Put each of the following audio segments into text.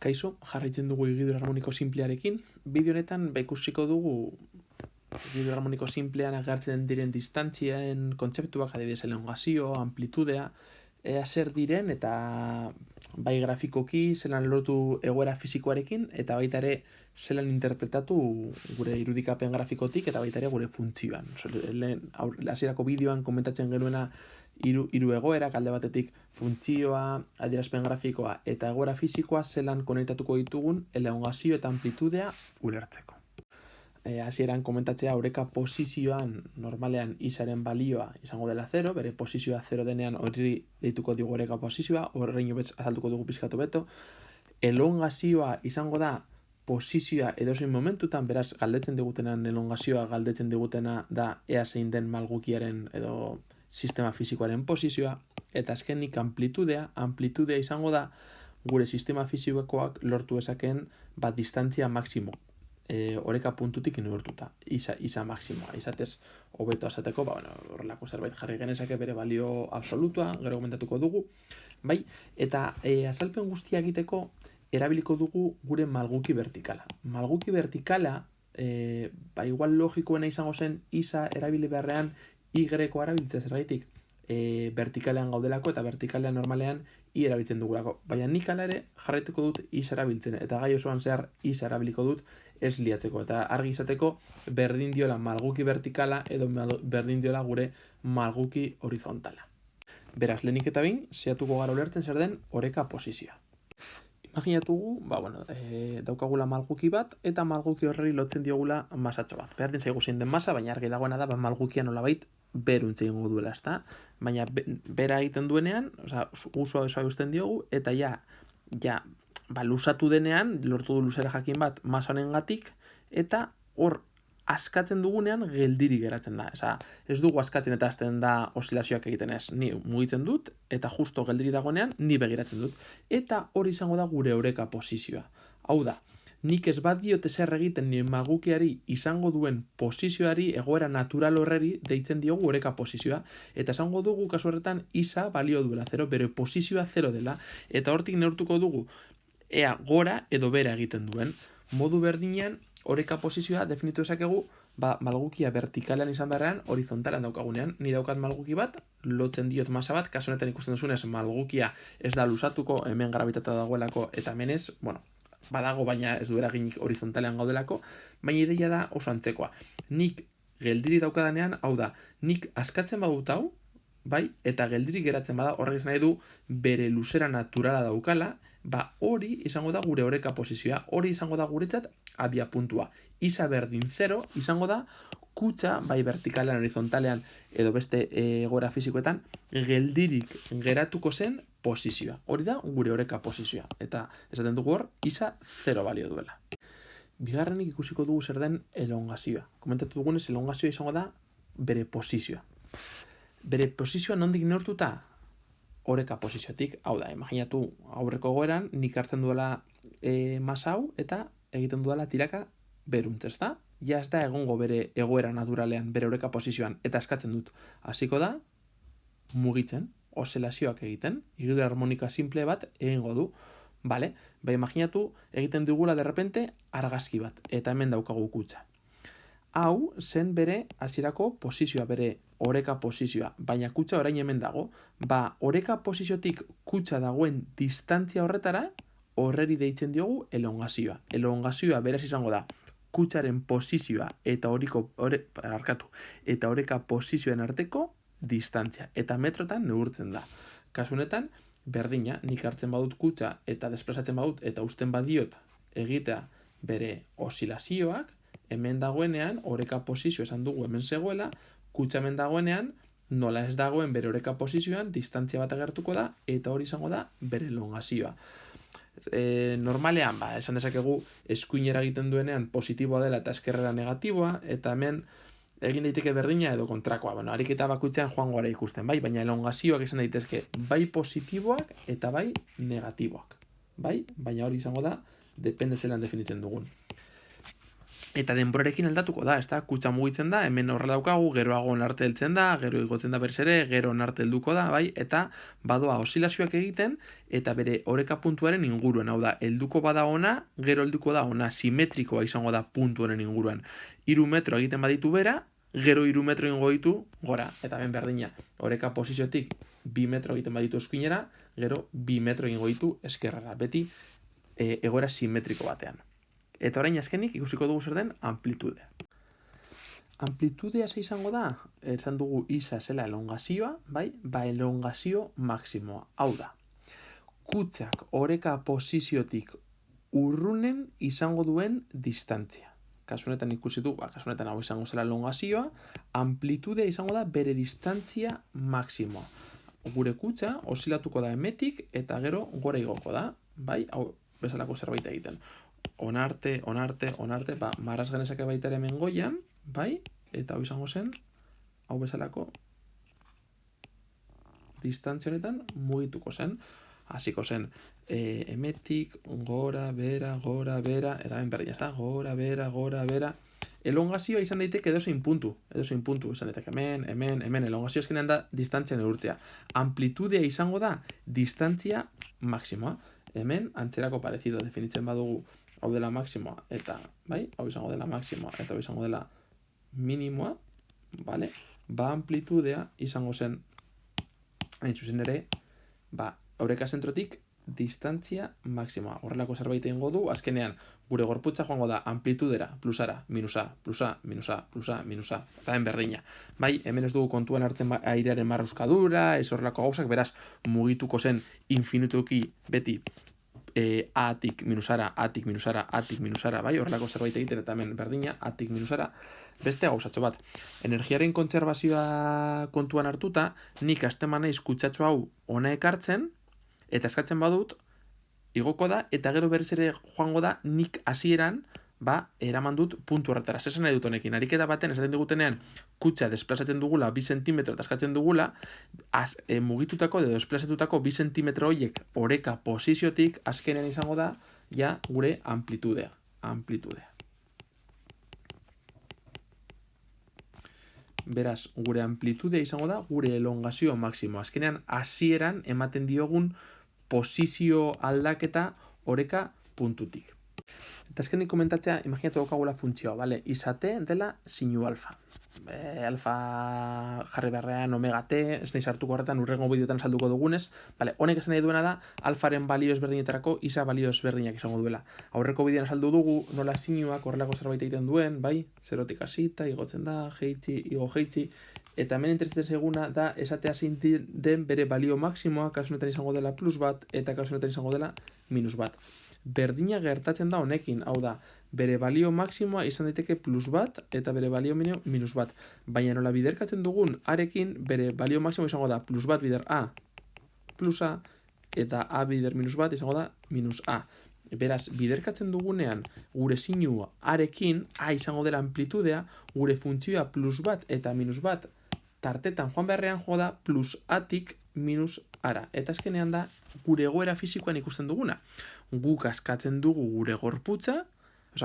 Kaixo, jarraitzen dugu higidura harmoniko simplearekin. Bideo honetan ikusiko dugu higidura harmoniko simplean agertzen diren distantzien kontzeptuak, adibidez elongazio, amplitudea, zer diren eta bai grafikoki zelan lortu egoera fisikoarekin eta baita ere zelan interpretatu gure irudikapen grafikotik eta baita ere gure funtzioan. Hasierako bideoan komentatzen genuena hiru egoerak, alde batetik funtzioa, adierazpen grafikoa eta egoera fisikoa zelan konektatuko ditugun elongazio eta amplitudea ulertzeko. Hasieran komentatzea oreka posizioan normalean izaren balioa izango dela 0, bere posizioa 0 denean hori deituko dugu oreka posizioa, horrein betz azaltuko dugu pizkatu beto. Elongazioa izango da posizioa edozein momentutan, beraz galdetzen digutena elongazioa galdetzen digutena da ea zein den malgukiaren edo sistema fisikoaren posizioa, eta azkenik amplitudea izango da gure sistema fisikoak lortu ezakeen distantzia maksimo. Oreka puntutik neurtuta, isa maksimoa, izatez hobeto azateko, horrelako zerbait jarri genezake bere balio absolutua, gero komentatuko dugu, bai, eta azalpen guztia egiteko erabiliko dugu gure malguki vertikala. Malguki vertikala, igual logikoena izango zen isa erabili beharrean Y-ko erabiltzea zergaitik vertikalean gaudelako eta vertikalean normalean I erabiltzen dugulako. Baina nik ala ere jarraituko dut is erabiltzen eta gai osoan zehar is erabiliko dut ez liatzeko. Eta argi izateko berdin diola malguki vertikala edo berdin diola gure malguki horizontala. Beraz, lehenik eta behin, zehatuko gara ulertzen zer den oreka posizioa. Imaginatugu, daukagula malguki bat eta malguki horreri lotzen diogula masatxo bat. Berdin zaigu zein den masa, baina argi dagoena da malgukia nolabait beruntze egingo duela, ezta? Baina bera egiten duenean, usua usten diogu, eta lusatu denean, lortu du luzera jakin bat masa honengatik, eta hor askatzen dugunean geldiri geratzen da. Ez dugu askatzen eta hasten da osilazioak egiten ez. Ni mugitzen dut, eta justo geldiri dagoenean, ni begiratzen dut. Eta hori izango da gure oreka posizioa. Hau da, nik ez bat diote zer egiten nire malgukiari izango duen posizioari, egoera natural horreri, deitzen diogu oreka posizioa. Eta esango dugu, kasu horretan, isa balio duela 0, bere posizioa 0 dela, eta hortik neurtuko dugu, ea gora edo bera egiten duen. Modu berdinean, oreka posizioa definitu ezakegu, malgukia vertikalean izan beharrean, horizontalan daukagunean. Ni daukat malguki bat, lotzen diot masa bat, kasu honetan ikusten duzunez, malgukia ez da lusatuko, hemen grabitata dagoelako, eta hemen ez, badago baina ez du eraginik horizontalean gaudelako, baina ideia da oso antzekoa. Nik geldiri daukadanean, hau da, nik askatzen badut hau, bai, eta geldiri geratzen bada, horrek izan nahi du bere luzera naturala daukala, hori izango da gure oreka posizioa, hori izango da guretzat abia puntua. Isa berdin 0 izango da kutsa, bai vertikalean, horizontalean, edo beste egoera fisikoetan, geldirik geratuko zen posizioa. Hori da gure oreka posizioa. Eta esaten dugu hor, isa 0 balio duela. Bigarrenik ikusiko dugu zer den elongazioa. Komentatu dugunez, elongazioa izango da bere posizioa. Bere posizioa nondik neurtuta? Oreka posiziotik, hau da, imaginatu aurreko egoeran, nik hartzen duela masa hau eta egiten duela tiraka beruntz, ezta? Ja ez da egongo bere egoera naturalean, bere oreka posizioan, eta eskatzen dut. Hasiko da, mugitzen, oselazioak egiten, higidura harmonika simple bat egingo du. Bale, imaginatu egiten dugula derrepente argazki bat, eta hemen daukagu kutsa. Hau zen bere hasierako posizioa, bere oreka posizioa, baina kutsa orain hemen dago. Oreka posiziotik kutsa dagoen distantzia horretara, horreri deitzen diogu elongazioa. Elongazioa beraz izango da, kutsaren posizioa eta oreka posizioen arteko distantzia. Eta metrotan neurtzen da. Kasu honetan, berdina, nik hartzen badut kutsa eta desplazatzen badut eta usten badiot egitea bere osilazioak, hemen dagoenean, oreka posizio esan dugu hemen zegoela, kutsa hemen dagoenean, nola ez dagoen bere oreka posizioan, distantzia bat agertuko da, eta hori izango da bere elongazioa. Normalean, esan dezakegu, eskuinera egiten duenean positiboa dela eta eskerrera negatiboa, eta hemen egin daiteke berdina edo kontrakoa. Ariketa bakoitzean joango gara ikusten, baina elongazioak izan daitezke bai positiboak eta bai negatiboak. Baina hori izango da, depende zelan definitzen dugun. Eta denborarekin aldatuko da, ezta? Kutsa mugitzen da, hemen horrela daukagu, geroago onarte heltzen da, gero igotzen da berriz ere, gero onarte helduko da, bai? Eta badoa osilazioak egiten, eta bere oreka puntuaren inguruan, hau da, helduko bada ona, gero helduko da ona, simetrikoa izango da puntu honen inguruan. 3 metro egiten baditu bera, gero 3 metro ingo ditu gora, eta hemen berdina. Oreka posiziotik 2 metro egiten baditu eskuinera, gero 2 metro ingo ditu eskerrera, beti egoera simetriko batean. Eta orain azkenik ikusiko dugu zer den amplitudea. Amplitudea ze izango da? Esan dugu isa zela elongazioa, bai? Ba elongazio maksimoa. Hau da, kutsak oreka posiziotik urrunen izango duen distantzia. Kasu honetan ikusi du, kasu honetan hau izango zela elongazioa, amplitudea izango da bere distantzia maksimoa. Gure kutsa osilatuko da hemetik eta gero gora igoko da, bai? Hau bezalako zerbait egiten. Onarte, ba, marraz genezake baita ere hemen goian, bai? Eta hau izango zen, hau bezalako distantzia honetan mugituko zen. Hasiko zen, hemetik, gora, bera, eta hemen berdin, ez da? Gora, bera. Elongazioa izan daiteke edozein puntu, izan daiteke hemen, elongazioa eskenean da distantzia neurtzea. Amplitudea izango da distantzia maksimoa. Hemen, antzerako parezido definitzen badugu, hau dela maksimoa, eta, bai, hau izango dela maksimoa, eta hau izango dela minimoa, bale? Ba amplitudea izango zen, hain zuzen ere, ba, oreka zentrotik distantzia maksimoa. Horrelako zerbait egingo du, azkenean, gure gorputza joango da amplitudera, plusara, minusa, minusa, eta hemen berdina. Bai, hemen ez dugu kontuan hartzen airearen marruskadura, ez horrelako gauzak, beraz, mugituko zen infinituki beti A-tik minusara, bai, horrelako zerbait egiten eta hemen berdina, A-tik minusara, beste gauzatxo bat. Energiaren kontserbazioa kontuan hartuta, nik hasteman naiz kutsatxo hau ona ekartzen, eta eskatzen badut, igoko da, eta gero berriz ere joango da, nik hasieran, ba, eraman dut puntu horretara. Zesan nahi dut honekin, ariketa baten, esaten digutenean, kutsa desplazatzen dugula 2 cm eta eskatzen dugula, mugitutako edo desplazatutako 2 cm horiek oreka posiziotik, azkenean izango da, ja, gure amplitudea. Beraz, gure amplitudea izango da, gure elongazio maksimo. Azkenean, hasieran ematen diogun posizio aldaketa oreka puntutik. Eta azkenik komentatzea, imaginatu daukagula funtzioa, bale? Izate dela sinu alfa. Alfa jarri beharrean omega t, ez nahi sartuko horretan urrengo bideotan salduko dugunez. Bale, honek esan nahi duena da, alfaren balio ezberdinetarako isa balio ezberdinak izango duela. Aurreko bideoan saldu dugu, nola sinuak horrelako zerbait egiten duen, bai? Zerotik hasita, igotzen da, jeitsi, eta hemen interesatzen zaiguna da esatea zein den bere balio maksimoa, kasu honetan izango dela plus bat, eta kasu honetan izango dela minus bat. Berdina gertatzen da honekin, hau da, bere balio maksimoa izan daiteke plus bat eta bere balio minus bat. Baina nola biderkatzen dugun arekin, bere balio maksimoa izango da plus bat bider a plus a eta a bider minus bat izango da minus a. Beraz, biderkatzen dugunean gure sinu arekin, a izango dela amplitudea, gure funtzioa plus bat eta minus bat tartetan joan beharrean joan da plus atik minus ara. Eta azkenean da gure egoera fisikoan ikusten duguna. Guk askatzen dugu gure gorputza,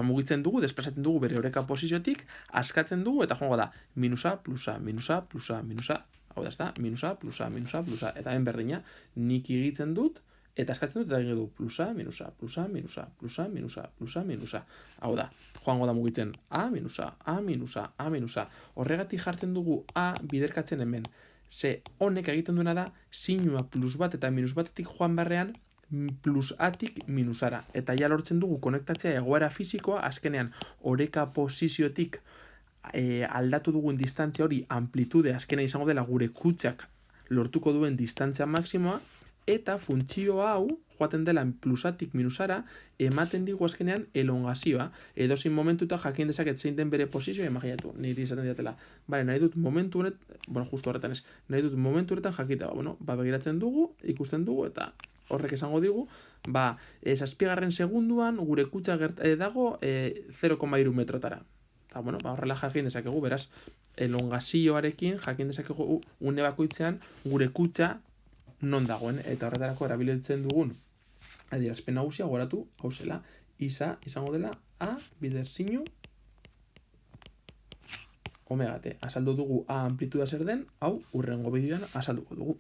mugitzen dugu, desplazatzen dugu bere oreka posiziotik, askatzen dugu eta joango da minusa, plusa, hau da, ez da, minusa, plusa, eta hemen berdina, nik egitzen dut, eta askatzen dut eta egin du plusa, minusa. Hau da, joango da mugitzen a, minusa. Horregatik jartzen dugu a biderkatzen hemen. Ze honek egiten duena da, sinua plus bat eta minus batetik joan beharrean plus atik minusara. Eta ja lortzen dugu konektatzea egoera fisikoa, azkenean oreka posiziotik aldatu dugun distantzia hori amplitude azkenean izango dela gure kutsak lortuko duen distantzia maksimoa, eta funtzio hau, joaten dela plusatik minusara, ematen digu azkenean elongazioa. Edozein momentuta jakin dezaket zein den bere posizioa, imaginatu, niri izaten diatela. Bale, nahi dut momentu honetan, justu horretan ez, nahi dut momentu honetan jakita, begiratzen dugu, ikusten dugu, eta horrek esango digu, zazpigarren segunduan gure kutsa dago 0,3 metrotara. Eta, horrela jakin dezakegu, beraz, elongazioarekin jakin dezakegu une bakoitzean gure kutsa non dagoen, eta horretarako erabiltzen dugun adierazpen nagusia goratu, hau zela, isa izango dela a bider sinu omega t. Azaldu dugu A amplituda zer den, hau hurrengo bideoan azalduko dugu.